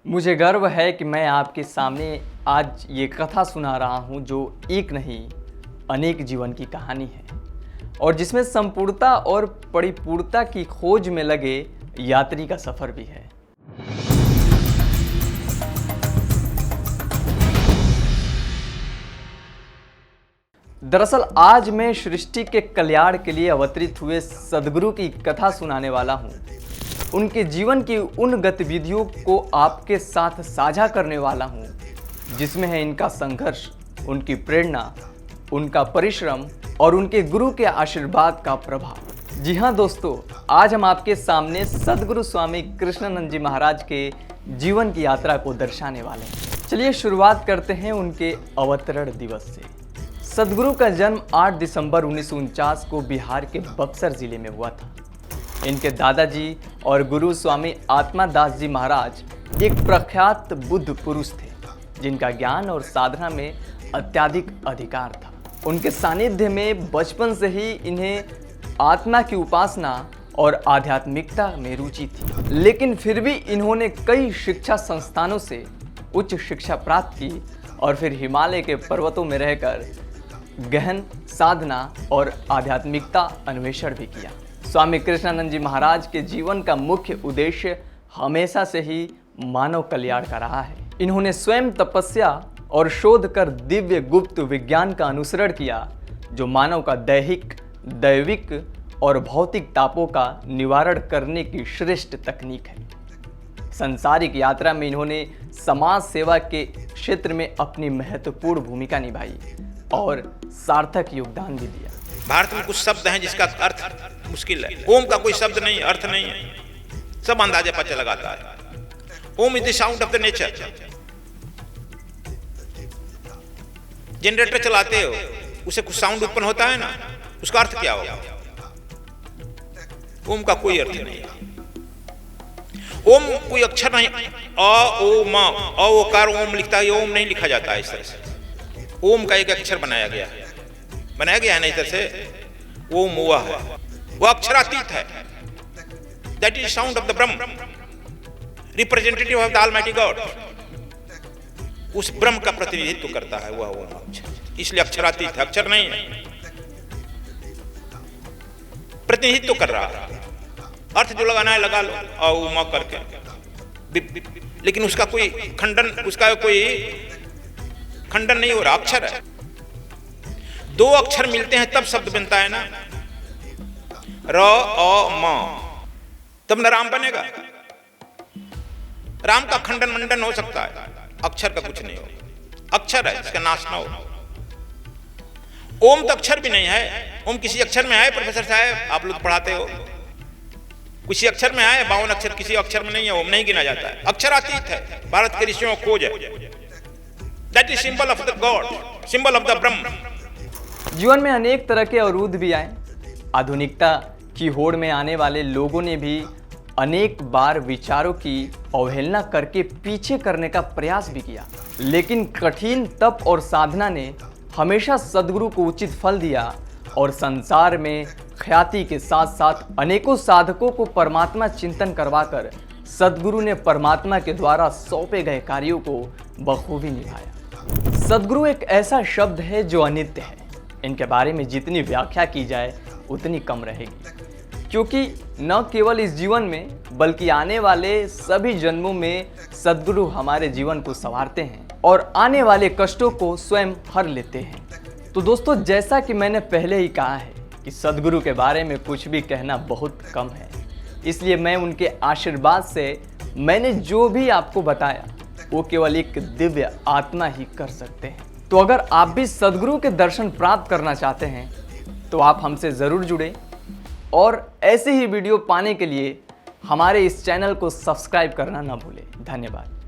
मुझे गर्व है कि मैं आपके सामने आज ये कथा सुना रहा हूँ जो एक नहीं अनेक जीवन की कहानी है और जिसमें संपूर्णता और परिपूर्णता की खोज में लगे यात्री का सफर भी है। दरअसल आज मैं सृष्टि के कल्याण के लिए अवतरित हुए सद्गुरु की कथा सुनाने वाला हूँ। उनके जीवन की उन गतिविधियों को आपके साथ साझा करने वाला हूँ जिसमें है इनका संघर्ष, उनकी प्रेरणा, उनका परिश्रम और उनके गुरु के आशीर्वाद का प्रभाव। जी हाँ दोस्तों, आज हम आपके सामने सद्गुरु स्वामी कृष्णानंद जी महाराज के जीवन की यात्रा को दर्शाने वाले हैं। चलिए शुरुआत करते हैं उनके अवतरण दिवस से। सद्गुरु का जन्म 8 दिसंबर 1949 को बिहार के बक्सर जिले में हुआ था। इनके दादाजी और गुरु स्वामी आत्मादास जी महाराज एक प्रख्यात बुद्ध पुरुष थे जिनका ज्ञान और साधना में अत्यधिक अधिकार था। उनके सानिध्य में बचपन से ही इन्हें आत्मा की उपासना और आध्यात्मिकता में रुचि थी, लेकिन फिर भी इन्होंने कई शिक्षा संस्थानों से उच्च शिक्षा प्राप्त की और फिर हिमालय के पर्वतों में रहकर गहन साधना और आध्यात्मिकता अन्वेषण भी किया। स्वामी कृष्णानंद जी महाराज के जीवन का मुख्य उद्देश्य हमेशा से ही मानव कल्याण का रहा है। इन्होंने स्वयं तपस्या और शोध कर दिव्य गुप्त विज्ञान का अनुसरण किया जो मानव का दैहिक, दैविक और भौतिक तापों का निवारण करने की श्रेष्ठ तकनीक है। सांसारिक यात्रा में इन्होंने समाज सेवा के क्षेत्र में अपनी महत्वपूर्ण भूमिका निभाई और सार्थक योगदान भी दिया। भारत में कुछ शब्द हैं जिसका अर्थ मुश्किल है। ओम का कोई शब्द नहीं, अर्थ नहीं है, सब अंदाजा पता लगाता है। Om is the sound of the nature. Generator चलाते हो, उसे कुछ साउंड उत्पन्न होता है ना, उसका अर्थ क्या होगा? ओम का कोई अर्थ नहीं है। ओम कोई अक्षर नहीं, अ ओ म, अ ओकार ओम लिखता है, ओम नहीं लिखा जाता है इस तरह से। ओम का एक अक्षर बनाया गया है ना इधर से, ओम हुआ है, वो अक्षरातीत है। That is sound of the Brahm, representative of the almighty God. उस ब्रह्म का प्रतिनिधित्व करता है वह अक्षर, इसलिए अक्षरातीत है, अक्षर नहीं है, प्रतिनिधित्व कर रहा है। अर्थ जो लगाना है लगा लो, औ म करके, लेकिन उसका कोई खंडन नहीं हो रहा, अक्षर है। दो अक्षर मिलते हैं तब शब्द बनता है ना, र अ म, तब न राम बनेगा। राम का खंडन मंडन हो सकता है, अक्षर का कुछ नहीं हो। अक्षर है, इसका नाश ना हो। ओम तो अक्षर भी नहीं है। ओम किसी अक्षर में है प्रोफेसर साहब, आप लोग पढ़ाते हो, किसी अक्षर में है, 52 अक्षर किसी अक्षर में नहीं है, ओम नहीं गिना जाता है। अक्षरातीत है, भारत के ऋषियों को खोज है। That is symbol of the God, symbol of the ब्रह्म। जीवन में अनेक तरह के अवरोध भी आए। आधुनिकता की होड़ में आने वाले लोगों ने भी अनेक बार विचारों की अवहेलना करके पीछे करने का प्रयास भी किया, लेकिन कठिन तप और साधना ने हमेशा सद्गुरु को उचित फल दिया और संसार में ख्याति के साथ साथ अनेकों साधकों को परमात्मा चिंतन करवाकर सद्गुरु ने परमात्मा के द्वारा सौंपे गए कार्यों को बखूबी निभाया। सद्गुरु एक ऐसा शब्द है जो अनित्य है। इनके बारे में जितनी व्याख्या की जाए उतनी कम रहेगी, क्योंकि न केवल इस जीवन में बल्कि आने वाले सभी जन्मों में सद्गुरु हमारे जीवन को संवारते हैं और आने वाले कष्टों को स्वयं हर लेते हैं। तो दोस्तों, जैसा कि मैंने पहले ही कहा है कि सद्गुरु के बारे में कुछ भी कहना बहुत कम है, इसलिए मैं उनके आशीर्वाद से मैंने जो भी आपको बताया वो केवल एक दिव्य आत्मा ही कर सकते हैं। तो अगर आप भी सद्गुरु के दर्शन प्राप्त करना चाहते हैं तो आप हमसे ज़रूर जुड़ें और ऐसे ही वीडियो पाने के लिए हमारे इस चैनल को सब्सक्राइब करना ना भूलें। धन्यवाद।